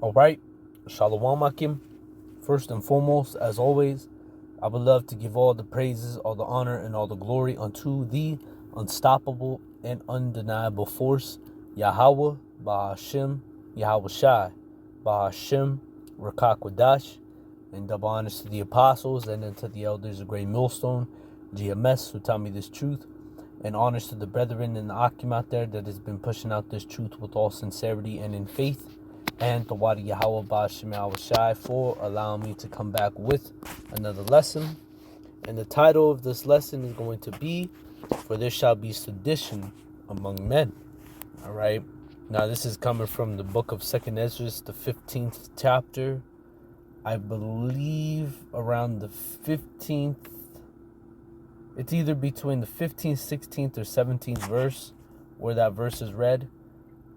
All right, Shalom Akim. First and foremost, as always, I would love to give all the praises, all the honor, and all the glory unto the unstoppable and undeniable force, Yahawah, Bahashim, YAHAWASHI, Bahashim, Rakakwadash, and double honors to the apostles and then to the elders of Great Millstone, GMS, who taught me this truth, and honors to the brethren in the Akim out there that has been pushing out this truth with all sincerity and in faith, and to Wadi Yahawah Bashim Shai for allowing me to come back with another lesson. And the title of this lesson is going to be, For There Shall Be Sedition Among Men. All right. Now, this is coming from the book of 2nd Ezra, the 15th chapter. I believe around the 15th. It's either between the 15th, 16th, or 17th verse where that verse is read,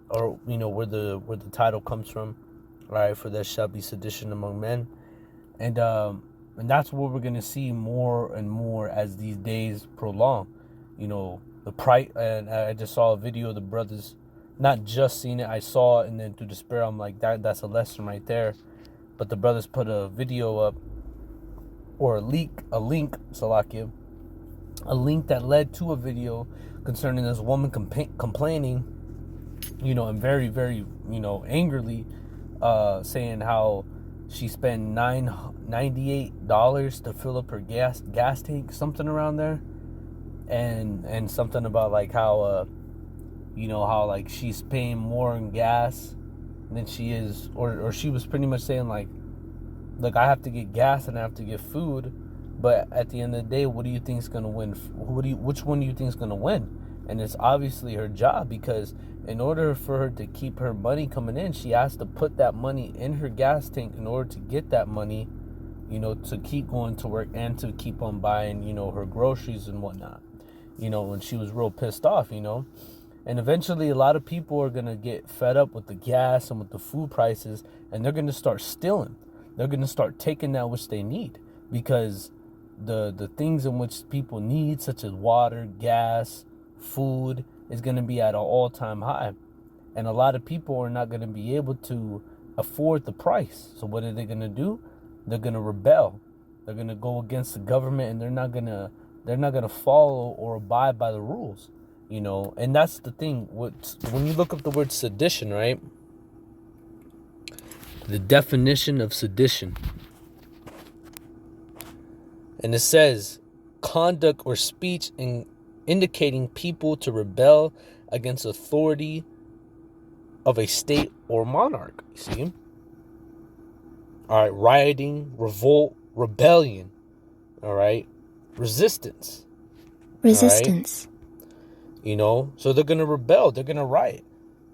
or where the title comes from. All right, for there shall be sedition among men, and that's what we're gonna see more and more as these days prolong. The price, and I just saw a video of the brothers, not just seen it, I saw it, and then through the spirit, I'm like, that's a lesson right there. But the brothers put a video up, or a link, Salakia, a link that led to a video concerning this woman complaining, and very, very, angrily, saying how she spent $98 to fill up her gas tank, something around there, and something about like how, how like she's paying more in gas than she is, or she was pretty much saying like, look, I have to get gas and I have to get food. But at the end of the day, what do you think is going to win? Which one do you think is going to win? And it's obviously her job, because in order for her to keep her money coming in, she has to put that money in her gas tank in order to get that money, to keep going to work and to keep on buying, her groceries and whatnot. And she was real pissed off, And eventually a lot of people are going to get fed up with the gas and with the food prices, and they're going to start stealing. They're going to start taking that which they need, because the things in which people need, such as water, gas, food, is going to be at an all-time high. And a lot of people are not going to be able to afford the price. So what are they going to do? They're going to rebel. They're going to go against the government, and they're not going to follow or abide by the rules. And that's the thing. When you look up the word sedition, right? The definition of sedition. And it says, conduct or speech indicating people to rebel against authority of a state or monarch. You see? All right, rioting, revolt, rebellion. All right, resistance. Resistance. All right? So they're going to rebel. They're going to riot.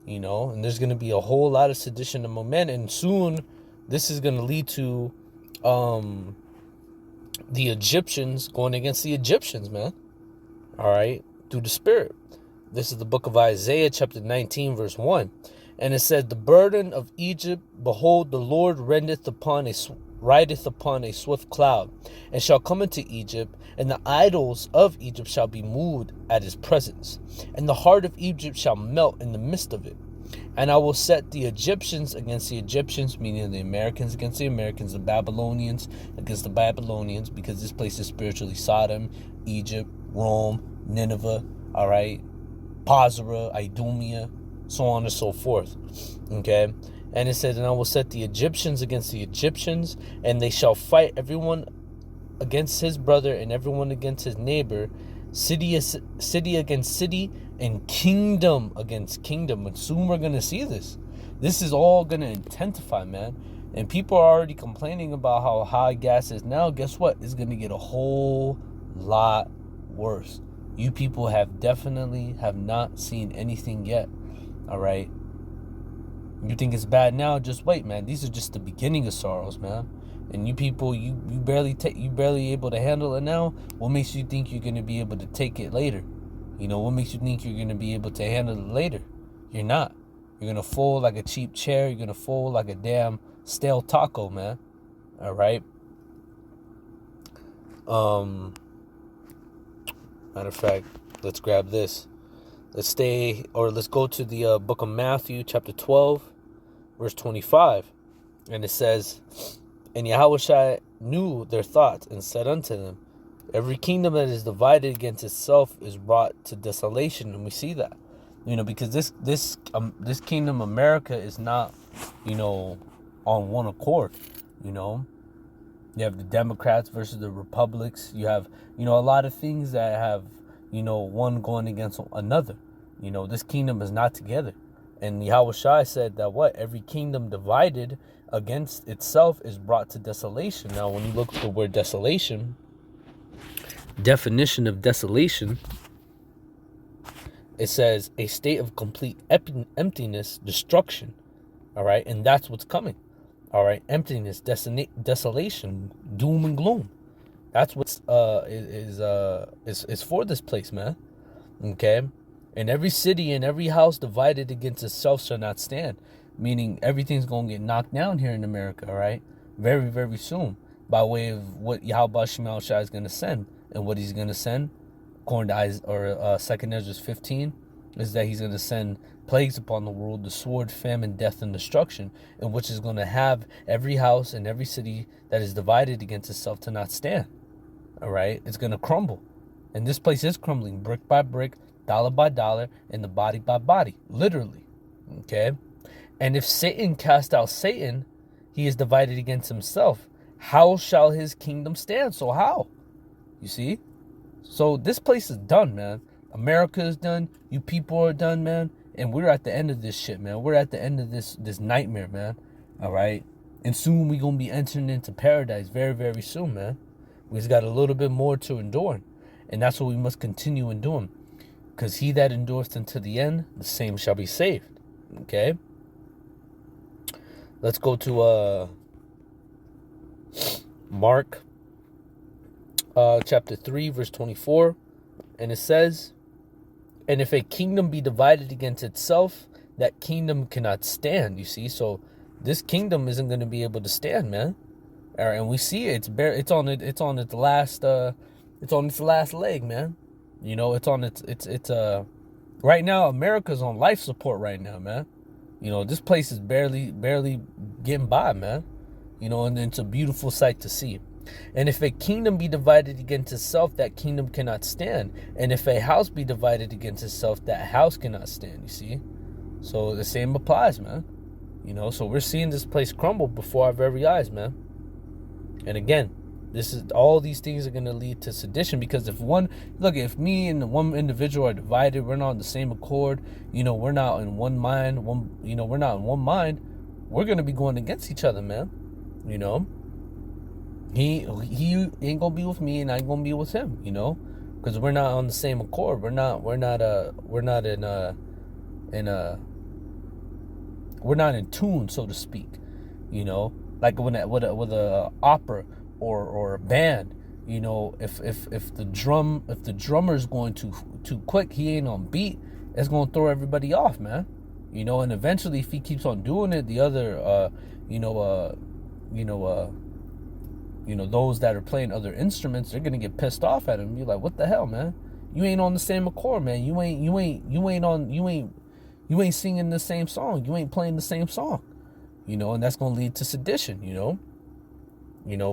And there's going to be a whole lot of sedition among men. And soon, this is going to lead to the Egyptians going against the Egyptians, man. All right, through the spirit. This is the book of Isaiah, chapter 19, verse 1. And it said, the burden of Egypt, behold, the Lord rideth upon a swift cloud, and shall come into Egypt, and the idols of Egypt shall be moved at his presence, and the heart of Egypt shall melt in the midst of it. And I will set the Egyptians against the Egyptians, meaning the Americans against the Americans, the Babylonians against the Babylonians, because this place is spiritually Sodom, Egypt, Rome, Nineveh, all right, Bozrah, Idumea, so on and so forth, okay? And it said, and I will set the Egyptians against the Egyptians, and they shall fight everyone against his brother and everyone against his neighbor, city against city, and kingdom against kingdom. And soon we're going to see this. This is all going to intensify, man. And people are already complaining about how high gas is now. Guess what? It's going to get a whole lot worse. You people have definitely have not seen anything yet. All right? You think it's bad now? Just wait, man. These are just the beginning of sorrows, man. And you people, you barely able to handle it now. What makes you think you're going to be able to take it later? What makes you think you're going to be able to handle it later? You're not. You're going to fold like a cheap chair. You're going to fold like a damn stale taco, man. All right? Matter of fact, let's grab this. Let's go to the book of Matthew, chapter 12, verse 25. And it says, And YAHAWASHI knew their thoughts and said unto them, Every kingdom that is divided against itself is brought to desolation. And we see that, because this kingdom America is not, on one accord. You have the Democrats versus the Republicans. You have, a lot of things that have, one going against another. This kingdom is not together. And YAHAWASHI said that every kingdom divided against itself is brought to desolation. Now, when you look at the word desolation, definition of desolation, it says a state of complete emptiness, destruction. All right, and that's what's coming. All right, emptiness, desolation, doom and gloom. That's what's is for this place, man. Okay, and every city and every house divided against itself shall not stand. Meaning everything's gonna get knocked down here in America. All right, very, very soon, by way of what YAHAWASHI is gonna send. And what he's going to send, according to 2 Ezra 15, is that he's going to send plagues upon the world, the sword, famine, death, and destruction, and which is going to have every house and every city that is divided against itself to not stand. All right? It's going to crumble. And this place is crumbling brick by brick, dollar by dollar, and the body by body, literally. Okay? And if Satan cast out Satan, he is divided against himself. How shall his kingdom stand? So how? You see? So this place is done, man. America is done. You people are done, man. And we're at the end of this shit, man. We're at the end of this nightmare, man. All right? And soon we're going to be entering into paradise very, very soon, man. We just got a little bit more to endure. And that's what we must continue in doing. Because he that endureth unto the end, the same shall be saved. Okay? Let's go to Mark chapter 3, verse 24. And it says, And if a kingdom be divided against itself, that kingdom cannot stand. You see? So this kingdom isn't going to be able to stand, man. All right, and we see it. It's on its last leg, man. Right now America's on life support right now, man. This place is barely getting by, man. And it's a beautiful sight to see. And if a kingdom be divided against itself, that kingdom cannot stand. And if a house be divided against itself, that house cannot stand. You see? So the same applies, man. So we're seeing this place crumble before our very eyes, man. And again, all these things are going to lead to sedition, because if me and one individual are divided, we're not on the same accord, we're not in one mind, we're going to be going against each other, man. He ain't gonna be with me, and I ain't gonna be with him, because we're not on the same accord. We're not in tune, so to speak. Like with a opera or a band. If the drummer's going too quick, he ain't on beat. It's gonna throw everybody off, man. And eventually, if he keeps on doing it, the other those that are playing other instruments, they're gonna get pissed off at him and be like, what the hell, man? You ain't on the same accord, man. You ain't singing the same song. You ain't playing the same song. And that's gonna lead to sedition,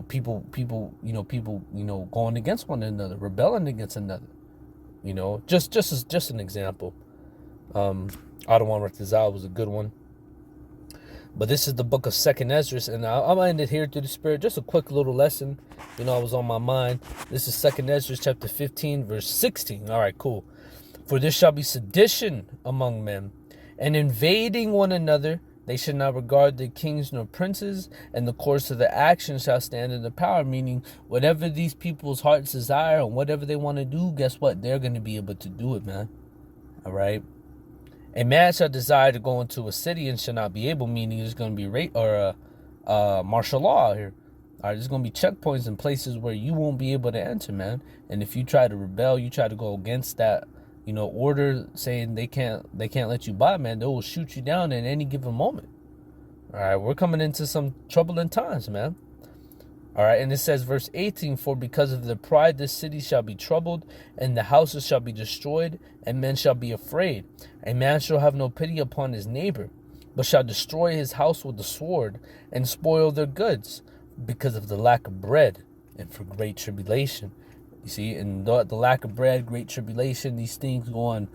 people going against one another, rebelling against another. Just an example. Adawan Ratazal was a good one. But this is the book of 2 Ezra, and I'm going to end it here through the Spirit. Just a quick little lesson. I was on my mind. This is 2 Ezra chapter 15, verse 16. All right, cool. For there shall be sedition among men, and invading one another. They should not regard the kings nor princes, and the course of the action shall stand in the power. Meaning, whatever these people's hearts desire and whatever they want to do, guess what? They're going to be able to do it, man. All right. A man shall desire to go into a city and shall not be able, meaning there's going to be martial law out here. All right, there's going to be checkpoints in places where you won't be able to enter, man. And if you try to rebel, you try to go against that, order saying they can't let you by, man, they will shoot you down at any given moment. All right, we're coming into some troubling times, man. All right, and it says, verse 18, for because of their pride this city shall be troubled, and the houses shall be destroyed, and men shall be afraid. A man shall have no pity upon his neighbor, but shall destroy his house with the sword, and spoil their goods, because of the lack of bread, and for great tribulation. You see, and the lack of bread, great tribulation, these things going,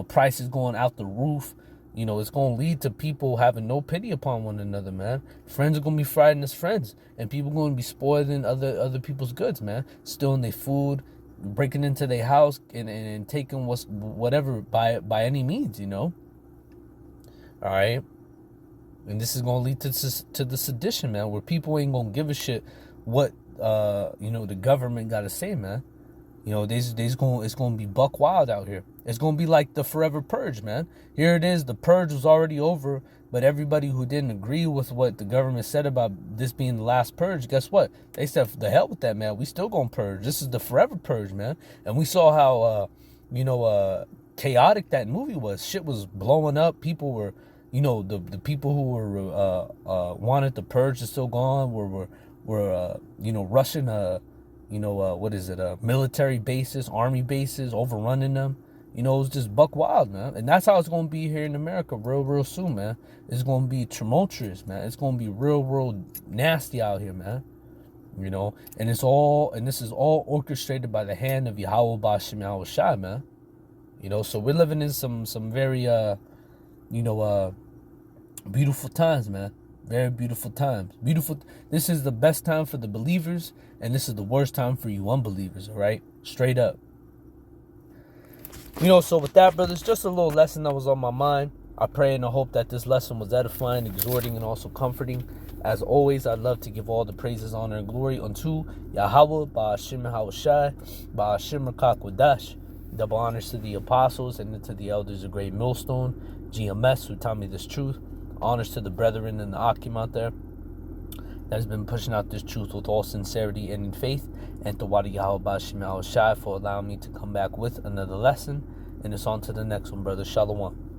prices going out the roof. It's going to lead to people having no pity upon one another, man. Friends are going to be fighting as friends, and people are going to be spoiling other people's goods, man. Stealing their food, breaking into their house, and taking whatever by any means, All right? And this is going to lead to the sedition, man, where people ain't going to give a shit what, the government got to say, man. It's going to be buck wild out here. It's going to be like the forever purge, man. Here it is. The purge was already over, but everybody who didn't agree with what the government said about this being the last purge, guess what? They said, the hell with that, man. We still going to purge. This is the forever purge, man. And we saw how, chaotic that movie was. Shit was blowing up. People were, the people who were wanted the purge to still gone were rushing military bases, army bases, overrunning them. It was just buck wild, man. And that's how it's going to be here in America real soon, man. It's going to be tumultuous, man. It's going to be real nasty out here, man. And this is all orchestrated by the hand of YAHAWASHI, man. So we're living in some very, beautiful times, man. Very beautiful times. This is the best time for the believers, and this is the worst time for you unbelievers, all right? Straight up. So with that, brothers, just a little lesson that was on my mind. I pray and I hope that this lesson was edifying, exhorting, and also comforting. As always, I'd love to give all the praises, honor, and glory unto Yahawah, Ba'ashim YAHAWASHI, Ba'ashim Rakakwadash. Double honors to the apostles and to the elders of Great Millstone, GMS, who taught me this truth. Honors to the brethren and the Akim out there that has been pushing out this truth with all sincerity and in faith. And to Wadi Yahawah Bashim YAHAWASHI for allowing me to come back with another lesson. And it's on to the next one, brother. Shalom.